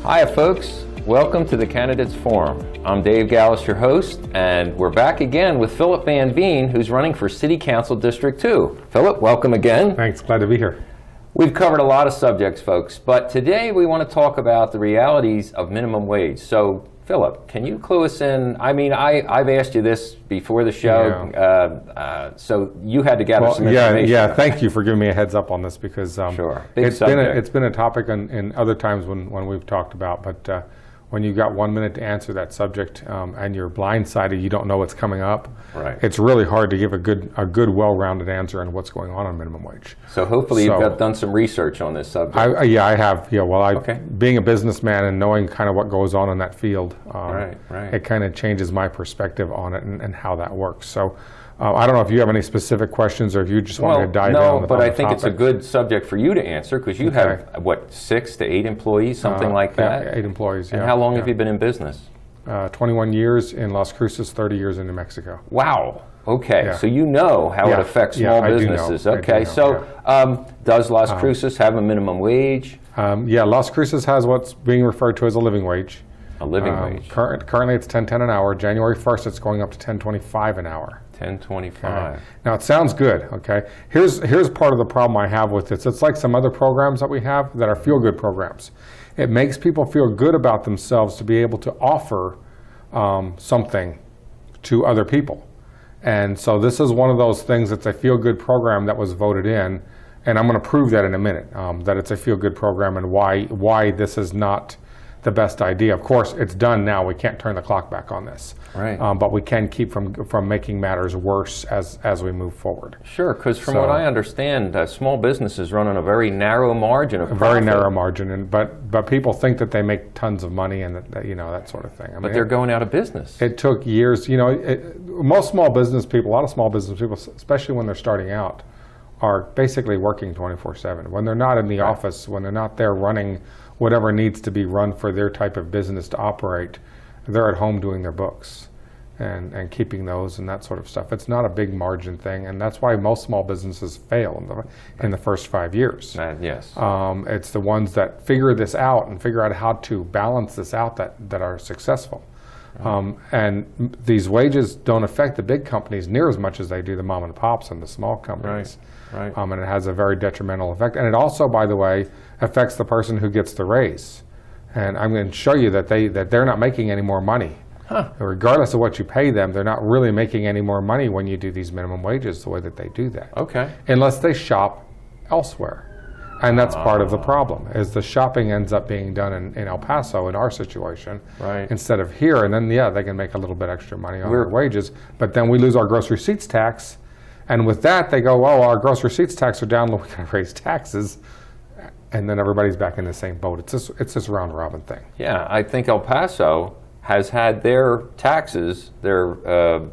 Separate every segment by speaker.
Speaker 1: Hi folks, welcome to the Candidates Forum. I'm Dave Gallus, your host, and we're back again with Philip VanVeen, who's running for City Council District 2. Philip, welcome again.
Speaker 2: Thanks, glad to be here.
Speaker 1: We've covered a lot of subjects, folks, but today we want to talk about the realities of minimum wage. So, Philip, can you clue us in? I mean, I've asked you this before the show, so you had to gather some information.
Speaker 2: Yeah, thank you for giving me a heads up on this because
Speaker 1: sure.
Speaker 2: It's been a topic in other times when we've talked about, but when you've got 1 minute to answer that subject and you're blindsided, you don't know what's coming up.
Speaker 1: Right.
Speaker 2: It's really hard to give a good, well-rounded answer on what's going on minimum wage.
Speaker 1: So hopefully you've done some research on this subject.
Speaker 2: I have. Yeah, well, being a businessman and knowing kind of what goes on in that field, it kind of changes my perspective on it and how that works. So. I don't know if you have any specific questions or if you just want to dive in.
Speaker 1: No, but I think it's a good subject for you to answer because you have, what, 6 to 8 employees, something like that?
Speaker 2: Yeah, 8 employees,
Speaker 1: And how long have you been in business?
Speaker 2: 21 years in Las Cruces, 30 years in New Mexico.
Speaker 1: Wow. Okay, so you know how it affects small businesses. Okay, does Las Cruces have a minimum wage?
Speaker 2: Las Cruces has what's being referred to as a living wage.
Speaker 1: A living wage.
Speaker 2: Currently it's $10.10 an hour. January 1st it's going up to $10.25 an hour.
Speaker 1: $10.25.
Speaker 2: Okay. Now it sounds good, okay? Here's part of the problem I have with this. It's like some other programs that we have that are feel-good programs. It makes people feel good about themselves to be able to offer something to other people. And so this is one of those things that's a feel-good program that was voted in, and I'm going to prove that in a minute, that it's a feel-good program and why this is not the best idea. Of course, it's done now. We can't turn the clock back on this.
Speaker 1: Right.
Speaker 2: But we can keep from making matters worse as we move forward.
Speaker 1: Sure, because from what I understand, small businesses run on a very narrow margin of profit.
Speaker 2: A very narrow margin, but people think that they make tons of money and that sort of thing.
Speaker 1: But they're going out of business.
Speaker 2: It took years. Most small business people, a lot of small business people, especially when they're starting out, are basically working 24/7. When they're not in the office, when they're not there running whatever needs to be run for their type of business to operate, they're at home doing their books and keeping those and that sort of stuff. It's not a big margin thing, and that's why most small businesses fail in the first 5 years.
Speaker 1: Yes.
Speaker 2: It's the ones that figure this out and figure out how to balance this out that are successful. And these wages don't affect the big companies near as much as they do the mom and pops and the small companies.
Speaker 1: Right.
Speaker 2: And it has a very detrimental effect. And it also, by the way, affects the person who gets the raise. And I'm going to show you that they're not making any more money. Regardless of what you pay them, they're not really making any more money when you do these minimum wages the way that they do that.
Speaker 1: Okay.
Speaker 2: Unless they shop elsewhere. And that's part of the problem, is the shopping ends up being done in El Paso in our situation instead of here. And then, they can make a little bit extra money on their wages. But then we lose our gross receipts tax. And with that, they go, our gross receipts tax are down, we got to raise taxes. And then everybody's back in the same boat. It's this round robin thing.
Speaker 1: Yeah, I think El Paso has had their taxes, their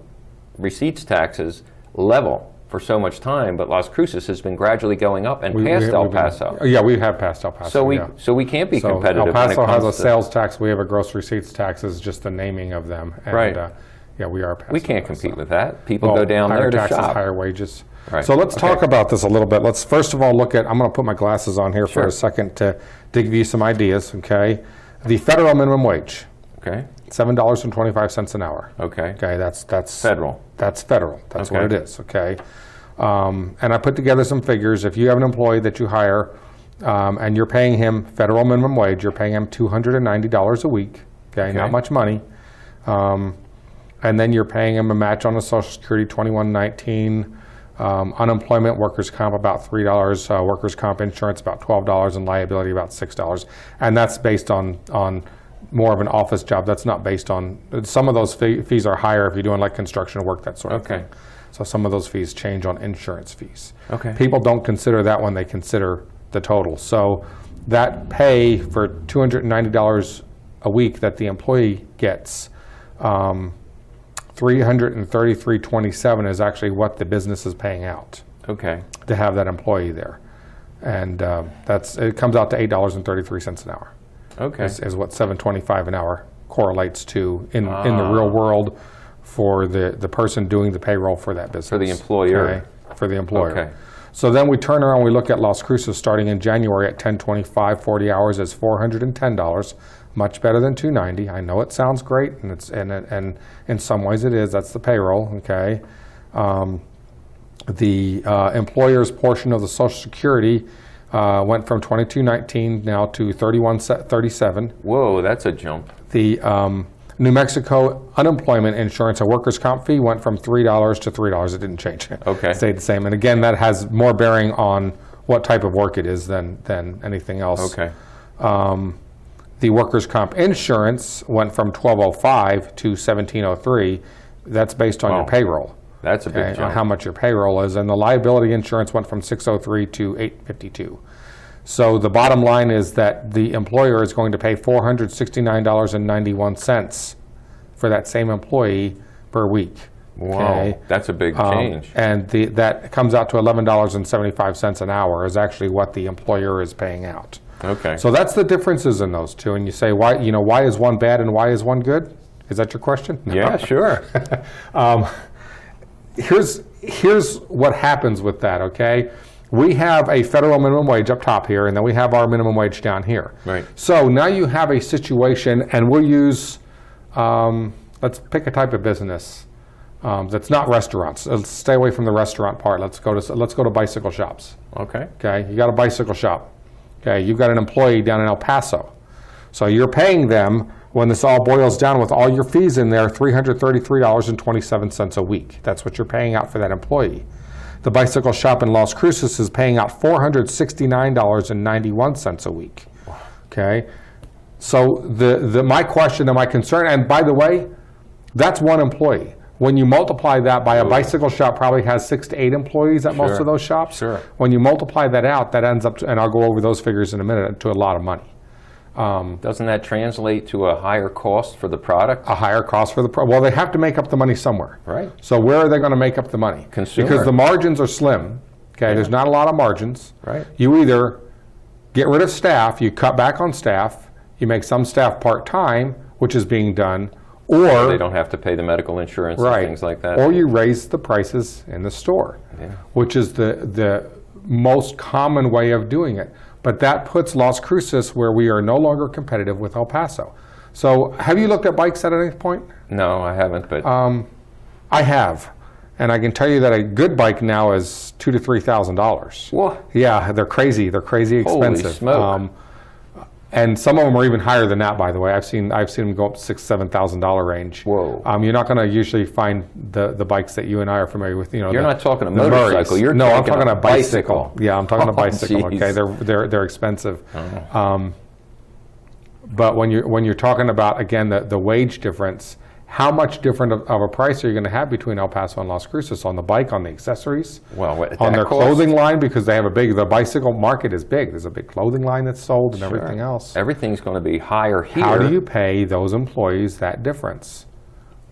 Speaker 1: receipts taxes level for so much time, but Las Cruces has been gradually going up and past El Paso.
Speaker 2: We have passed El Paso.
Speaker 1: So we can't be competitive.
Speaker 2: El Paso has a sales tax. We have a gross receipts tax. Is just the naming of them. And, we are.
Speaker 1: We can't compete with that. People go down there to
Speaker 2: taxes,
Speaker 1: shop.
Speaker 2: Higher wages.
Speaker 1: Right.
Speaker 2: So let's talk about this a little bit. Let's first of all look at. I'm going to put my glasses on here for a second to give you some ideas. Okay, the federal minimum wage.
Speaker 1: Okay.
Speaker 2: $7.25 an hour.
Speaker 1: Okay.
Speaker 2: Okay. That's
Speaker 1: federal.
Speaker 2: That's federal. That's what it is. Okay. And I put together some figures. If you have an employee that you hire, and you're paying him federal minimum wage, you're paying him $290 a week. Okay. Not much money. And then you're paying him a match on the Social Security, $21.19, unemployment, workers' comp about $3, workers' comp insurance about $12, and liability about $6. And that's based on more of an office job. That's not based on, some of those fees are higher if you're doing like construction work, that sort of thing. So some of those fees change on insurance fees.
Speaker 1: Okay.
Speaker 2: People don't consider that when they consider the total. So that pay for $290 a week that the employee gets, $333.27 is actually what the business is paying out.
Speaker 1: Okay.
Speaker 2: To have that employee there, and it comes out to $8.33 an hour.
Speaker 1: Okay.
Speaker 2: Is what $7.25 an hour correlates to in the real world for the person doing the payroll for that business.
Speaker 1: For the employer.
Speaker 2: Okay. For the employer.
Speaker 1: Okay.
Speaker 2: So then we turn around, we look at Las Cruces starting in January at $10.25, 40 hours is $410, much better than $290. I know it sounds great, and in some ways it is. That's the payroll, okay? The employer's portion of the Social Security went from $22.19 now to $31.37.
Speaker 1: Whoa, that's a jump.
Speaker 2: The New Mexico unemployment insurance, a workers' comp fee, went from $3 to $3. It didn't change.
Speaker 1: Okay.
Speaker 2: It stayed the same. And again, that has more bearing on what type of work it is than anything else.
Speaker 1: Okay.
Speaker 2: The workers' comp insurance went from $12.05 to $17.03. That's based on your payroll.
Speaker 1: That's a big jump.
Speaker 2: On how much your payroll is. And the liability insurance went from $603 to $852. So the bottom line is that the employer is going to pay $469.91 for that same employee per week.
Speaker 1: Wow,
Speaker 2: okay?
Speaker 1: That's a big change.
Speaker 2: And that comes out to $11.75 an hour is actually what the employer is paying out.
Speaker 1: Okay.
Speaker 2: So that's the differences in those two. And you say, why is one bad and why is one good? Is that your question?
Speaker 1: Yeah, sure.
Speaker 2: Here's what happens with that, okay? We have a federal minimum wage up top here, and then we have our minimum wage down here.
Speaker 1: Right.
Speaker 2: So now you have a situation, and we'll use, let's pick a type of business that's not restaurants. Let's stay away from the restaurant part. Let's go to bicycle shops.
Speaker 1: Okay.
Speaker 2: Okay, you got a bicycle shop. Okay, you've got an employee down in El Paso. So you're paying them, when this all boils down with all your fees in there, $333.27 a week. That's what you're paying out for that employee. The bicycle shop in Las Cruces is paying out $469.91 a week. Okay, so my question and my concern, and by the way, that's one employee. When you multiply that by a bicycle shop, probably has 6 to 8 employees at most of those shops.
Speaker 1: Sure.
Speaker 2: When you multiply that out, that ends up to, and I'll go over those figures in a minute, to a lot of money.
Speaker 1: Doesn't that translate to a higher cost for the product?
Speaker 2: A higher cost for the product. Well, they have to make up the money somewhere.
Speaker 1: Right.
Speaker 2: So where are they going to make up the money?
Speaker 1: Consumer.
Speaker 2: Because the margins are slim. Okay,
Speaker 1: Yeah.
Speaker 2: There's not a lot of margins.
Speaker 1: Right.
Speaker 2: You either get rid of staff, you cut back on staff, you make some staff part-time, which is being done, or
Speaker 1: They don't have to pay the medical insurance and things like that.
Speaker 2: Or you raise the prices in the store, which is the most common way of doing it. But that puts Las Cruces where we are no longer competitive with El Paso. So have you looked at bikes at any point?
Speaker 1: No, I haven't, but
Speaker 2: I have. And I can tell you that a good bike now is $2,000 to $3,000.
Speaker 1: What?
Speaker 2: Yeah, they're crazy. They're crazy expensive.
Speaker 1: Holy smoke.
Speaker 2: And some of them are even higher than that, by the way. I've seen them go up to $6,000 to $7,000 range.
Speaker 1: Whoa.
Speaker 2: You're not going to usually find the bikes that you and I are familiar with.
Speaker 1: You're not talking a motorcycle. You're
Speaker 2: no, I'm
Speaker 1: talking
Speaker 2: talking
Speaker 1: a
Speaker 2: a bicycle. Yeah, I'm talking a bicycle.
Speaker 1: Geez.
Speaker 2: Okay, they're expensive. But when you're talking about, again, the wage difference, how much different of a price are you going to have between El Paso and Las Cruces on the bike, on the accessories, on their clothing line, because they have the bicycle market is big. There's a big clothing line that's sold and everything else.
Speaker 1: Everything's going to be higher here.
Speaker 2: How do you pay those employees that difference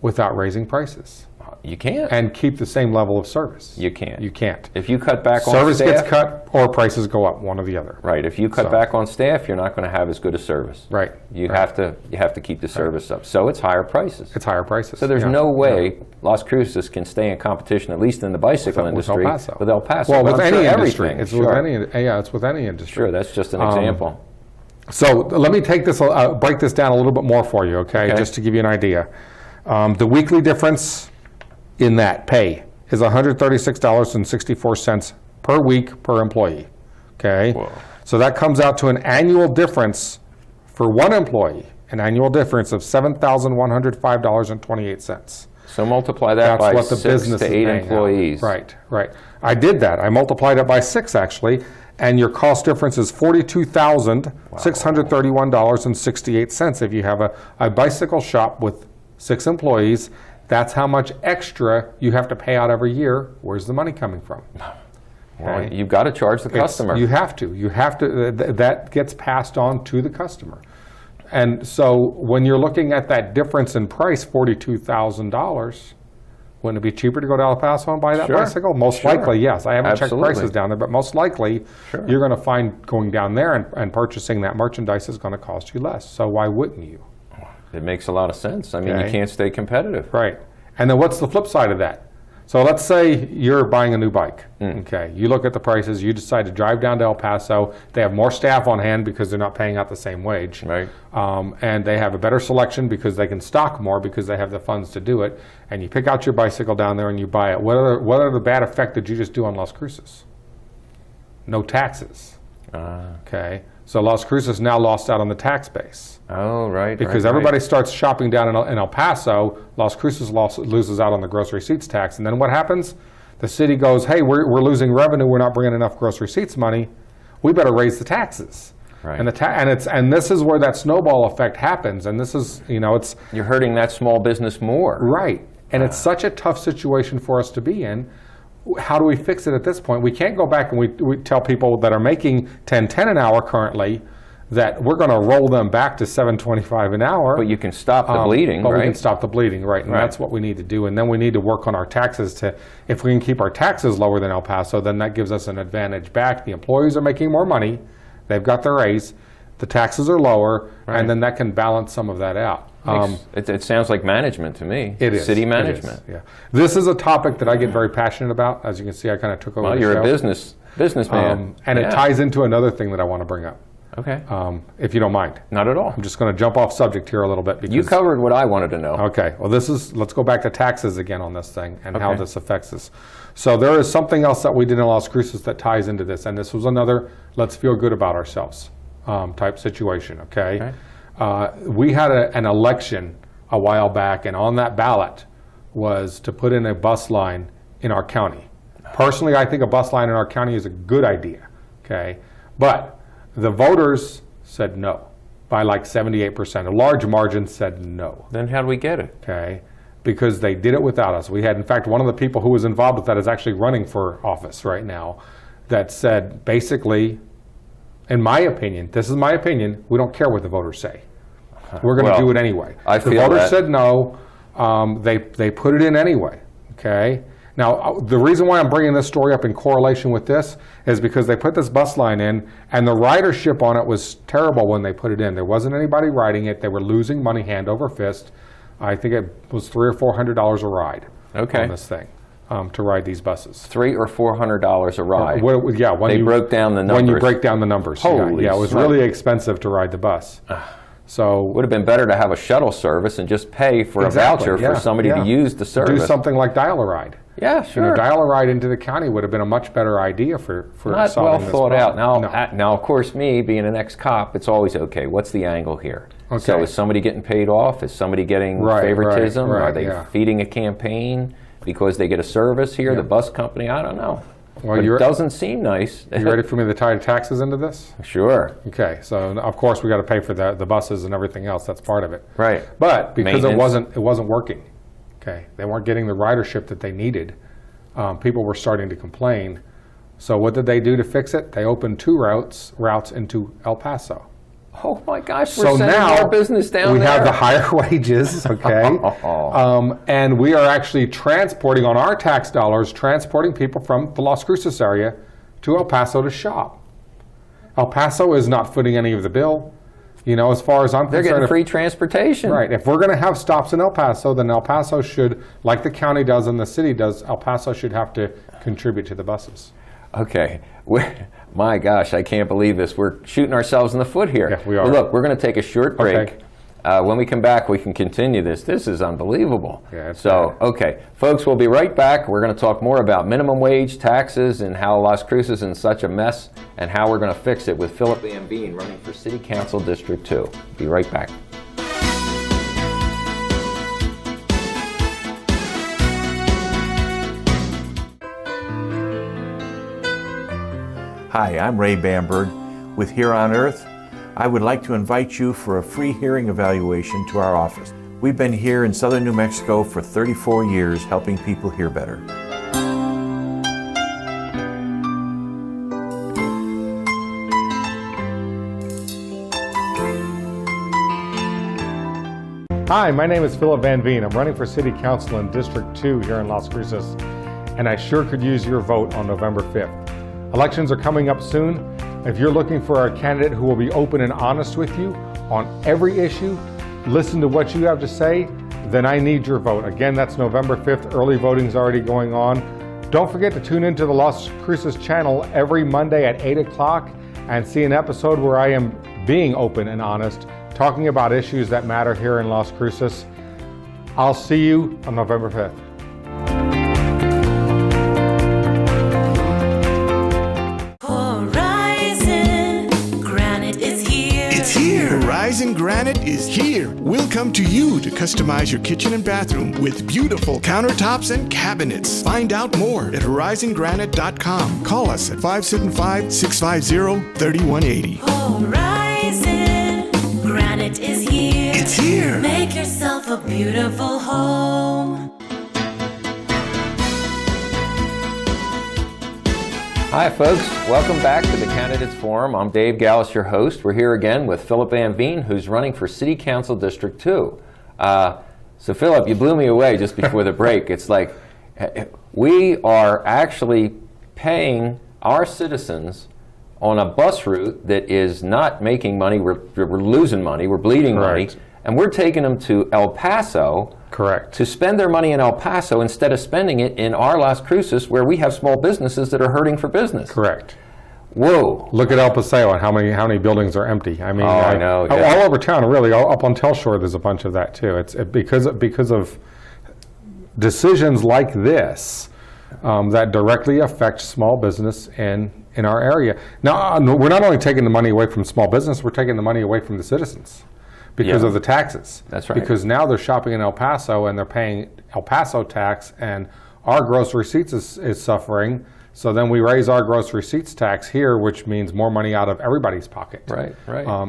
Speaker 2: without raising prices?
Speaker 1: You can't.
Speaker 2: And keep the same level of service.
Speaker 1: You can't.
Speaker 2: You can't.
Speaker 1: If you cut back on
Speaker 2: service
Speaker 1: staff,
Speaker 2: gets cut or prices go up, one or the other.
Speaker 1: Right. If you cut back on staff, you're not going to have as good a service.
Speaker 2: Right.
Speaker 1: You have to keep the service up. So it's higher prices.
Speaker 2: It's higher prices.
Speaker 1: So there's no way Las Cruces can stay in competition, at least in the bicycle industry,
Speaker 2: with El Paso.
Speaker 1: With El Paso.
Speaker 2: Well,
Speaker 1: But
Speaker 2: with
Speaker 1: I'm
Speaker 2: any
Speaker 1: sure
Speaker 2: industry.
Speaker 1: everything.
Speaker 2: It's with any industry.
Speaker 1: Sure, that's just an example.
Speaker 2: So let me take this, break this down a little bit more for you, okay? Just to give you an idea. The weekly difference in that pay is $136.64 per week per employee, okay?
Speaker 1: Whoa.
Speaker 2: So that comes out to an annual difference for one employee, an annual difference of $7,105.28.
Speaker 1: So multiply that by
Speaker 2: what the
Speaker 1: 6
Speaker 2: business
Speaker 1: to
Speaker 2: is
Speaker 1: 8
Speaker 2: paying
Speaker 1: employees.
Speaker 2: out. Right. I did that. I multiplied it by 6 actually, and your cost difference is $42,631.68. If you have a bicycle shop with 6 employees, that's how much extra you have to pay out every year. Where's the money coming from?
Speaker 1: Well, you've got to charge the customer.
Speaker 2: You have to. That gets passed on to the customer. And so when you're looking at that difference in price, $42,000, wouldn't it be cheaper to go to El Paso and buy that bicycle? Most likely, yes. I haven't checked prices down there, but most likely you're going to find going down there and purchasing that merchandise is going to cost you less. So why wouldn't you?
Speaker 1: It makes a lot of sense. I mean, you can't stay competitive.
Speaker 2: Right. And then what's the flip side of that? So let's say you're buying a new bike. Okay, you look at the prices, you decide to drive down to El Paso. They have more staff on hand because they're not paying out the same wage.
Speaker 1: Right.
Speaker 2: And they have a better selection because they can stock more because they have the funds to do it. And you pick out your bicycle down there and you buy it. What are the bad effect did you just do on Las Cruces? No taxes. Okay, so Las Cruces now lost out on the tax base.
Speaker 1: Oh, right.
Speaker 2: Because everybody starts shopping down in El Paso, Las Cruces loses out on the gross receipts tax. And then what happens? The city goes, hey, we're losing revenue. We're not bringing enough gross receipts money. We better raise the taxes.
Speaker 1: Right.
Speaker 2: And this is where that snowball effect happens. And this is, it's...
Speaker 1: You're hurting that small business more.
Speaker 2: Right. And it's such a tough situation for us to be in. How do we fix it at this point? We can't go back and we tell people that are making $10.10 an hour currently that we're going to roll them back to $7.25 an hour.
Speaker 1: But you can stop the bleeding,
Speaker 2: but
Speaker 1: right?
Speaker 2: we can stop the bleeding, right? And that's what we need to do. And then we need to work on our taxes if we can keep our taxes lower than El Paso, then that gives us an advantage back. The employees are making more money. They've got their raise. The taxes are lower, and then that can balance some of that out.
Speaker 1: It sounds like management to me.
Speaker 2: It is.
Speaker 1: City management.
Speaker 2: Yeah. This is a topic that I get very passionate about. As you can see, I kind of took over the show.
Speaker 1: Well, you're a businessman.
Speaker 2: And it ties into another thing that I want to bring up.
Speaker 1: Okay.
Speaker 2: If you don't mind.
Speaker 1: Not at all.
Speaker 2: I'm just going to jump off subject here a little bit. Because,
Speaker 1: you covered what I wanted to know.
Speaker 2: Okay. Well, let's go back to taxes again on this thing and how this affects us. So there is something else that we did in Las Cruces that ties into this. And this was another let's feel good about ourselves type situation. Okay. We had an election a while back, and on that ballot was to put in a bus line in our county. Personally, I think a bus line in our county is a good idea. Okay. But the voters said no by like 78%. A large margin said no.
Speaker 1: Then how do we get it?
Speaker 2: Okay, because they did it without us. We had, in fact, one of the people who was involved with that is actually running for office right now that said, basically, in my opinion, this is my opinion, we don't care what the voters say. We're going to do it anyway. The voters said no. They put it in anyway. Okay. Now, the reason why I'm bringing this story up in correlation with this is because they put this bus line in, and the ridership on it was terrible when they put it in. There wasn't anybody riding it. They were losing money hand over fist. I think it was $300 or $400 a ride on this thing to ride these buses.
Speaker 1: $300 or $400 a ride.
Speaker 2: Yeah,
Speaker 1: they broke down the numbers.
Speaker 2: When you break down the numbers,
Speaker 1: Holy
Speaker 2: it was really expensive to ride the bus. So
Speaker 1: would have been better to have a shuttle service and just pay for a voucher for somebody to use the service.
Speaker 2: Do something like Dial-A-Ride.
Speaker 1: Yeah, sure.
Speaker 2: Dial-A-Ride into the county would have been a much better idea for
Speaker 1: not
Speaker 2: solving
Speaker 1: well thought out.
Speaker 2: No.
Speaker 1: Now, of course, me being an ex-cop, it's always okay. What's the angle here? Okay. So is somebody getting paid off? Is somebody getting favoritism? Are they feeding a campaign because they get a service here? The bus company? I don't know. Well, it doesn't seem nice.
Speaker 2: You ready for me to tie taxes into this?
Speaker 1: Sure.
Speaker 2: Okay. So of course we got to pay for the buses and everything else. That's part of it.
Speaker 1: Right.
Speaker 2: But because it wasn't working. Okay. They weren't getting the ridership that they needed. People were starting to complain. So what did they do to fix it? They opened 2 routes into El Paso.
Speaker 1: Oh my gosh, we're sending more business down there.
Speaker 2: We have the higher wages, okay? And we are actually transporting, on our tax dollars, transporting people from the Las Cruces area to El Paso to shop. El Paso is not footing any of the bill. As far as I'm concerned.
Speaker 1: They're getting free transportation.
Speaker 2: Right. If we're going to have stops in El Paso, then El Paso should, like the county does and the city does, El Paso should have to contribute to the buses.
Speaker 1: Okay. My gosh, I can't believe this. We're shooting ourselves in the foot here.
Speaker 2: Yeah, we are.
Speaker 1: Well, look, we're going to take a short break. Okay. When we come back, we can continue this. This is unbelievable.
Speaker 2: Yeah,
Speaker 1: okay. Folks, we'll be right back. We're going to talk more about minimum wage, taxes, and how Las Cruces is in such a mess, and how we're going to fix it with Philip VanVeen running for City Council District 2. Be right back.
Speaker 3: Hi, I'm Ray Bamberg with Here on Earth. I would like to invite you for a free hearing evaluation to our office. We've been here in southern New Mexico for 34 years helping people hear better.
Speaker 2: Hi, my name is Philip VanVeen. I'm running for City Council in District 2 here in Las Cruces, and I sure could use your vote on November 5th. Elections are coming up soon. If you're looking for a candidate who will be open and honest with you on every issue, listen to what you have to say, then I need your vote. Again, that's November 5th. Early voting's already going on. Don't forget to tune into the Las Cruces channel every Monday at 8 o'clock and see an episode where I am being open and honest, talking about issues that matter here in Las Cruces. I'll see you on November 5th.
Speaker 4: Horizon Granite is here. We'll come to you to customize your kitchen and bathroom with beautiful countertops and cabinets. Find out more at horizongranite.com. Call us at 575-650-3180.
Speaker 5: Horizon Granite is here.
Speaker 4: It's here.
Speaker 5: Make yourself a beautiful home.
Speaker 1: Hi folks, welcome back to the Candidates Forum. I'm Dave Gallus, your host. We're here again with Philip VanVeen, who's running for City Council District 2. So Philip, you blew me away just before the break. It's like we are actually paying our citizens on a bus route that is not making money. We're losing money, we're bleeding money, and we're taking them to El Paso.
Speaker 2: Correct.
Speaker 1: To spend their money in El Paso instead of spending it in our Las Cruces, where we have small businesses that are hurting for business.
Speaker 2: Correct.
Speaker 1: Whoa.
Speaker 2: Look at El Paso and how many buildings are empty. I mean,
Speaker 1: I know.
Speaker 2: All over town, really. Up on Telshore, there's a bunch of that too. It's because of decisions like this that directly affect small business in our area. Now, we're not only taking the money away from small business, we're taking the money away from the citizens. Because of the taxes.
Speaker 1: That's right.
Speaker 2: Because now they're shopping in El Paso and they're paying El Paso tax, and our gross receipts is suffering. So then we raise our gross receipts tax here, which means more money out of everybody's pocket.
Speaker 1: Right.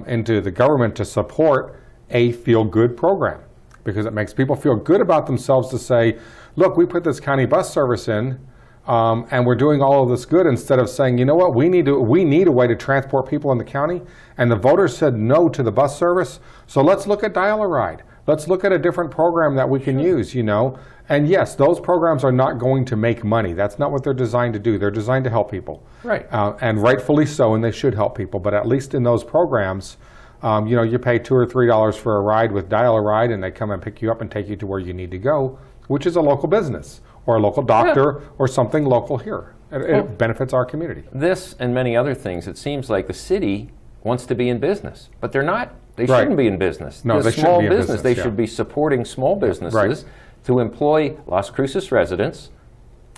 Speaker 2: Into the government to support a feel-good program. Because it makes people feel good about themselves to say, look, we put this county bus service in, and we're doing all of this good, instead of saying, you know what, we need a way to transport people in the county, and the voters said no to the bus service, so let's look at Dial-A-Ride. Let's look at a different program that we can use, you know. And yes, those programs are not going to make money. That's not what they're designed to do. They're designed to help people.
Speaker 1: Right.
Speaker 2: And rightfully so, and they should help people. But at least in those programs, you know, you pay $2 or $3 for a ride with Dial-A-Ride, and they come and pick you up and take you to where you need to go, which is a local business, or a local doctor, or something local here. It benefits our community.
Speaker 1: This and many other things, it seems like the city wants to be in business, but they're not. They shouldn't be in business.
Speaker 2: No, they shouldn't be in business.
Speaker 1: They should be supporting small businesses to employ Las Cruces residents,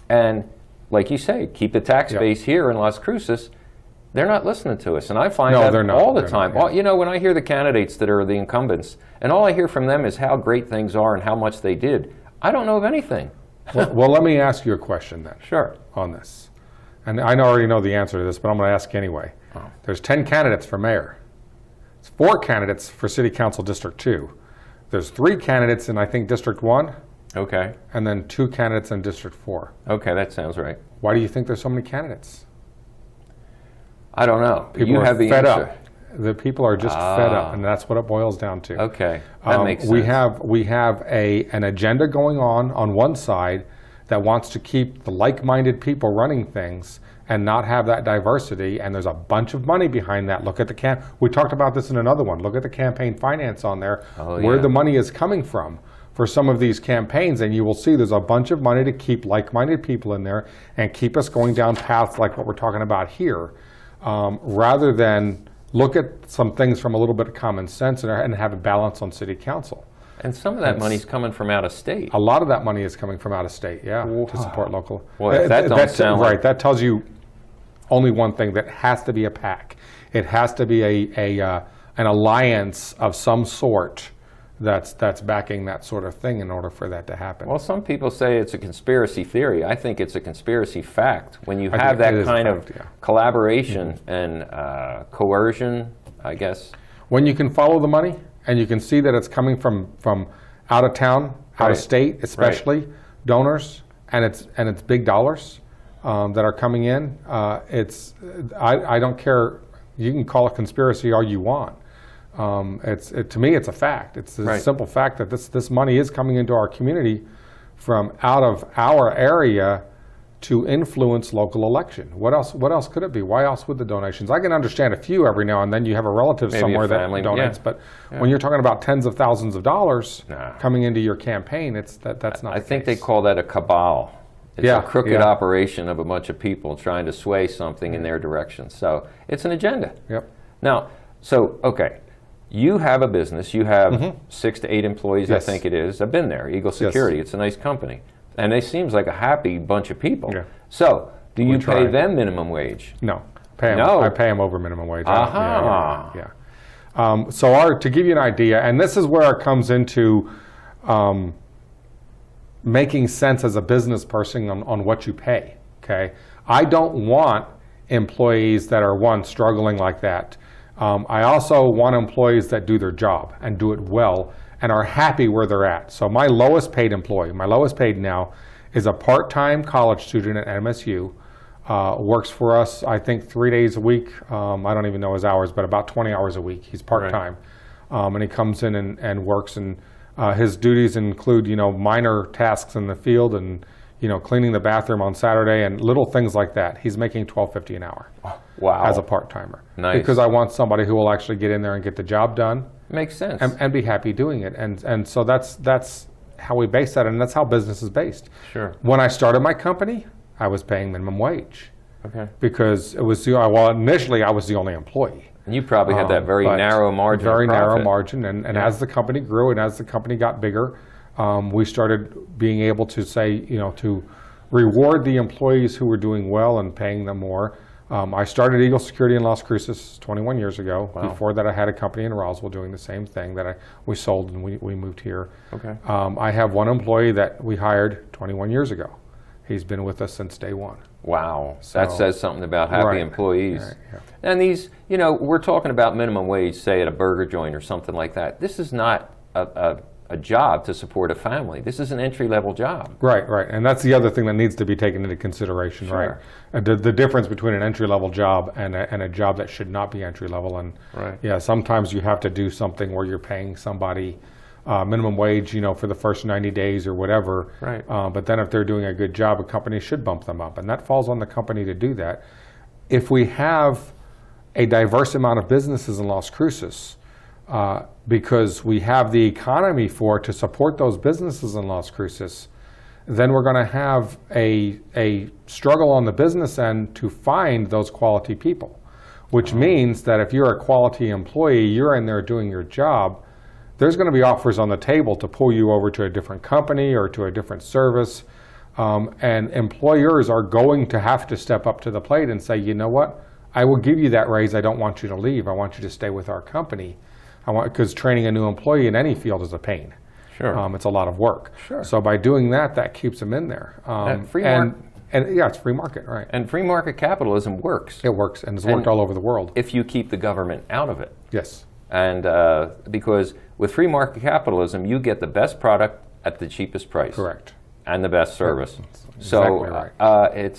Speaker 1: and like you say, keep the tax base here in Las Cruces. They're not listening to us, and I find that all the time. You know, when I hear the candidates that are the incumbents, and all I hear from them is how great things are and how much they did, I don't know of anything.
Speaker 2: Well, let me ask you a question then.
Speaker 1: Sure.
Speaker 2: On this. And I already know the answer to this, but I'm going to ask anyway. There's 10 candidates for mayor. There's 4 candidates for City Council District 2. There's 3 candidates in, I think, District 1.
Speaker 1: Okay.
Speaker 2: And then 2 candidates in District 4.
Speaker 1: Okay, that sounds right.
Speaker 2: Why do you think there's so many candidates?
Speaker 1: I don't know.
Speaker 2: People
Speaker 1: you
Speaker 2: are
Speaker 1: have the
Speaker 2: fed
Speaker 1: answer.
Speaker 2: Up. The people are just fed up, and that's what it boils down to.
Speaker 1: Okay, that makes sense.
Speaker 2: We have an agenda going on one side that wants to keep the like-minded people running things and not have that diversity, and there's a bunch of money behind that. Look at we talked about this in another one. Look at the campaign finance on there, where the money is coming from for some of these campaigns, and you will see there's a bunch of money to keep like-minded people in there and keep us going down paths like what we're talking about here, rather than look at some things from a little bit of common sense and have a balance on city council.
Speaker 1: And some of that money's coming from out of state.
Speaker 2: A lot of that money is coming from out of state, to support local.
Speaker 1: Well, that don't sound
Speaker 2: right.
Speaker 1: Like...
Speaker 2: That tells you only one thing: that has to be a PAC. It has to be an alliance of some sort that's backing that sort of thing in order for that to happen.
Speaker 1: Well, some people say it's a conspiracy theory. I think it's a conspiracy fact. When you have that kind of collaboration and coercion, I guess.
Speaker 2: When you can follow the money and you can see that it's coming from out of town, out of state, especially donors, and it's big dollars that are coming in. I don't care. You can call it conspiracy all you want. To me, it's a fact. It's a simple fact that this money is coming into our community from out of our area to influence local election. What else could it be? Why else would the donations? I can understand a few every now and then. You have a relative
Speaker 1: Maybe
Speaker 2: somewhere
Speaker 1: a family,
Speaker 2: that donates,
Speaker 1: yeah.
Speaker 2: but when you're talking about tens of thousands of dollars
Speaker 1: Nah.
Speaker 2: coming into your campaign, that's not
Speaker 1: I
Speaker 2: the
Speaker 1: think
Speaker 2: case.
Speaker 1: they call that a cabal. It's
Speaker 2: Yeah,
Speaker 1: a crooked
Speaker 2: yeah.
Speaker 1: operation of a bunch of people trying to sway something in their direction. So it's an agenda.
Speaker 2: Yep.
Speaker 1: Now, okay, you have a business. You have 6 to 8 employees,
Speaker 2: Yes.
Speaker 1: I think it is. I've been there, Eagle Security. It's a nice company. And they seems like a happy bunch of people.
Speaker 2: Yeah.
Speaker 1: So do you pay
Speaker 2: try.
Speaker 1: them minimum wage?
Speaker 2: No, pay 'em.
Speaker 1: No.
Speaker 2: I pay them over minimum wage.
Speaker 1: Aha.
Speaker 2: Yeah. So to give you an idea, and this is where it comes into making sense as a business person on what you pay. Okay, I don't want employees that are struggling like that. I also want employees that do their job and do it well and are happy where they're at. So my lowest paid employee, my lowest paid now, is a part-time college student at MSU. Works for us, I think, 3 days a week. I don't even know his hours, but about 20 hours a week. He's part-time. And he comes in and works, and his duties include, minor tasks in the field and, cleaning the bathroom on Saturday and little things like that. He's making $12.50 an hour.
Speaker 1: Wow.
Speaker 2: As a part-timer.
Speaker 1: Nice.
Speaker 2: Because I want somebody who will actually get in there and get the job done.
Speaker 1: Makes sense.
Speaker 2: And be happy doing it. And so that's how we base that, and that's how business is based.
Speaker 1: Sure.
Speaker 2: When I started my company, I was paying minimum wage.
Speaker 1: Okay.
Speaker 2: Because it was initially I was the only employee.
Speaker 1: And you probably had that very
Speaker 2: But
Speaker 1: narrow margin.
Speaker 2: Very
Speaker 1: of profit.
Speaker 2: narrow margin, and as the company grew and as the company got bigger, we started being able to say, to reward the employees who were doing well and paying them more. I started Eagle Security in Las Cruces 21 years ago.
Speaker 1: Wow.
Speaker 2: Before that, I had a company in Roswell doing the same thing that we sold, and we moved here.
Speaker 1: Okay.
Speaker 2: I have one employee that we hired 21 years ago. He's been with us since day one.
Speaker 1: Wow, that says something about happy
Speaker 2: Right.
Speaker 1: employees.
Speaker 2: Right, yeah.
Speaker 1: And these, we're talking about minimum wage, say at a burger joint or something like that. This is not a job to support a family. This is an entry-level job.
Speaker 2: Right, and that's the other thing that needs to be taken into consideration,
Speaker 1: Sure.
Speaker 2: right? The difference between an entry-level job and a job that should not be entry-level. And
Speaker 1: Right.
Speaker 2: yeah, sometimes you have to do something where you're paying somebody minimum wage, for the first 90 days or whatever.
Speaker 1: Right.
Speaker 2: But then if they're doing a good job, a company should bump them up. And that falls on the company to do that. If we have a diverse amount of businesses in Las Cruces, because we have the economy to support those businesses in Las Cruces, then we're going to have a struggle on the business end to find those quality people, which means that if you're a quality employee, you're in there doing your job, there's going to be offers on the table to pull you over to a different company or to a different service. And employers are going to have to step up to the plate and say, you know what, I will give you that raise. I don't want you to leave. I want you to stay with our company. Because training a new employee in any field is a pain.
Speaker 1: Sure.
Speaker 2: It's a lot of work.
Speaker 1: Sure.
Speaker 2: So by doing that, that keeps them in there.
Speaker 1: Free
Speaker 2: and yeah, it's free market, right?
Speaker 1: And free market capitalism works.
Speaker 2: It works, and it's worked all over the world.
Speaker 1: If you keep the government out of it.
Speaker 2: Yes.
Speaker 1: And because with free market capitalism, you get the best product at the cheapest price.
Speaker 2: Correct.
Speaker 1: And the best service.
Speaker 2: That's
Speaker 1: So
Speaker 2: exactly right.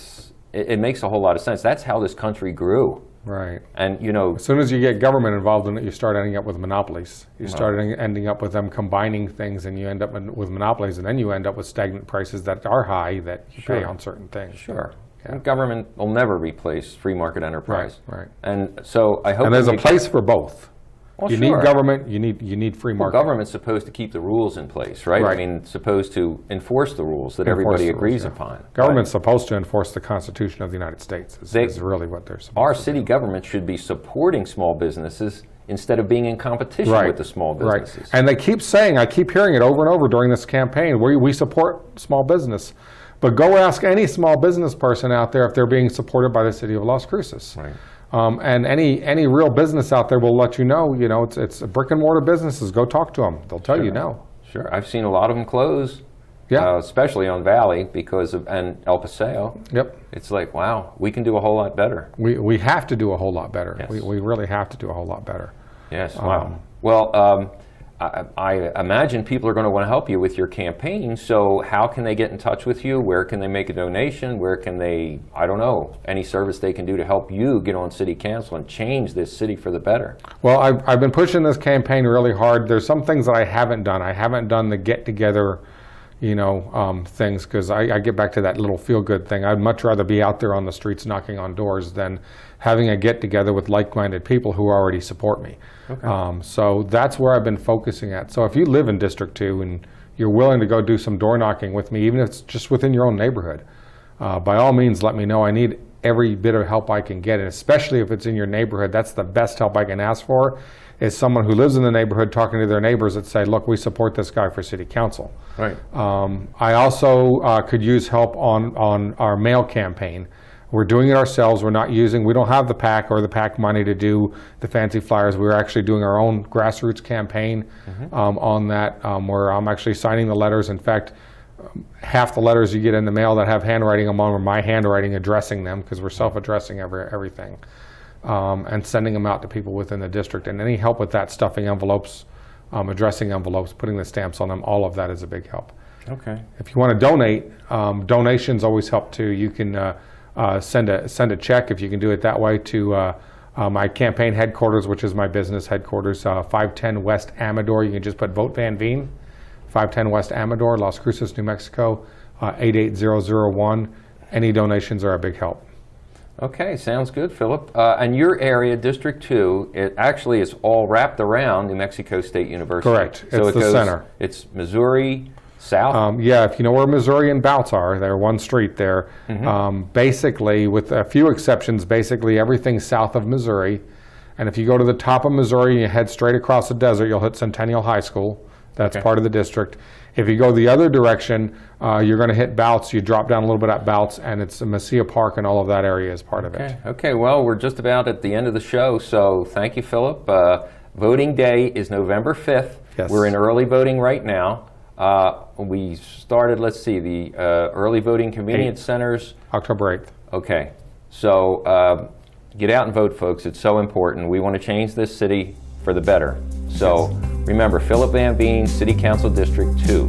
Speaker 1: it makes a whole lot of sense. That's how this country grew.
Speaker 2: Right.
Speaker 1: And
Speaker 2: as soon as you get government involved in it, you start ending up with monopolies. You start ending up with them combining things, and you end up with monopolies, and then you end up with stagnant prices that are high that you pay on certain things.
Speaker 1: Sure.
Speaker 2: Yeah.
Speaker 1: And government will never replace free market enterprise.
Speaker 2: Right.
Speaker 1: And so I hope.
Speaker 2: And there's a place for both.
Speaker 1: Well,
Speaker 2: you
Speaker 1: sure.
Speaker 2: need government. You need free market.
Speaker 1: Government's supposed to keep the rules in place, right?
Speaker 2: Right.
Speaker 1: I mean, supposed to enforce the rules that everybody agrees upon.
Speaker 2: Government's supposed to enforce the Constitution of the United States. Is really what they're supposed
Speaker 1: Our
Speaker 2: to do.
Speaker 1: city government should be supporting small businesses instead of being in competition with the small businesses.
Speaker 2: Right. And they keep saying, I keep hearing it over and over during this campaign, we support small business. But go ask any small business person out there if they're being supported by the city of Las Cruces.
Speaker 1: Right.
Speaker 2: And any real business out there will let you know, it's brick and mortar businesses. Go talk to them. They'll tell you no.
Speaker 1: Sure. I've seen a lot of them close.
Speaker 2: Yeah.
Speaker 1: Especially on Valley and El Paseo.
Speaker 2: Yep.
Speaker 1: It's like, wow, we can do a whole lot better.
Speaker 2: We have to do a whole lot better.
Speaker 1: Yes.
Speaker 2: We really have to do a whole lot better.
Speaker 1: Yes, wow. Well, I imagine people are going to want to help you with your campaign, so how can they get in touch with you? Where can they make a donation? Where can they, I don't know, any service they can do to help you get on city council and change this city for the better?
Speaker 2: Well, I've been pushing this campaign really hard. There's some things that I haven't done. I haven't done the get-together things, because I get back to that little feel-good thing. I'd much rather be out there on the streets knocking on doors than having a get-together with like-minded people who already support me.
Speaker 1: Okay.
Speaker 2: So that's where I've been focusing at. So if you live in District 2 and you're willing to go do some door knocking with me, even if it's just within your own neighborhood, by all means, let me know. I need every bit of help I can get, and especially if it's in your neighborhood. That's the best help I can ask for, is someone who lives in the neighborhood talking to their neighbors that say, look, we support this guy for city council.
Speaker 1: Right.
Speaker 2: I also could use help on our mail campaign. We're doing it ourselves. We don't have the PAC or the PAC money to do the fancy flyers. We're actually doing our own grassroots campaign on that, where I'm actually signing the letters. In fact, half the letters you get in the mail that have handwriting on them are my handwriting addressing them, because we're self-addressing everything, and sending them out to people within the district. And any help with that, stuffing envelopes, addressing envelopes, putting the stamps on them, all of that is a big help.
Speaker 1: Okay.
Speaker 2: If you want to donate, donations always help too. You can send a check, if you can do it that way, to my campaign headquarters, which is my business headquarters, 510 West Amador. You can just put Vote VanVeen, 510 West Amador, Las Cruces, New Mexico, 88001. Any donations are a big help.
Speaker 1: Okay, sounds good, Philip. And your area, District 2, it actually is all wrapped around New Mexico State University.
Speaker 2: Correct. It's the center.
Speaker 1: It's Missouri south?
Speaker 2: Yeah, if you know where Missouri and Bouts are, they're one street there. Basically, with a few exceptions, basically everything south of Missouri. And if you go to the top of Missouri and you head straight across the desert, you'll hit Centennial High School. That's part of the district. If you go the other direction, you're going to hit Bouts. You drop down a little bit at Bouts, and it's Mesilla Park, and all of that area is part of it.
Speaker 1: Okay, well, we're just about at the end of the show, so thank you, Philip. Voting day is November 5th.
Speaker 2: Yes.
Speaker 1: We're in early voting right now. We started, let's see, the early voting convenience centers.
Speaker 2: October 8th.
Speaker 1: Okay, so get out and vote, folks. It's so important. We want to change this city for the better. So remember, Philip VanVeen, City Council District 2,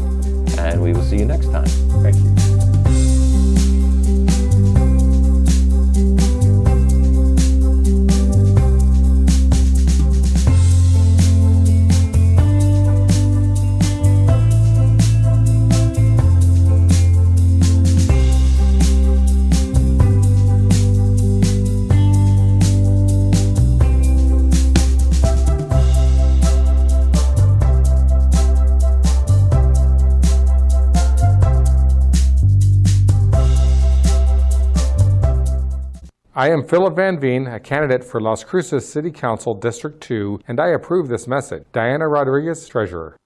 Speaker 1: and we will see you next time.
Speaker 2: Thank you. I am Philip VanVeen, a candidate for Las Cruces City Council District 2, and I approve this message. Diana Rodriguez, Treasurer.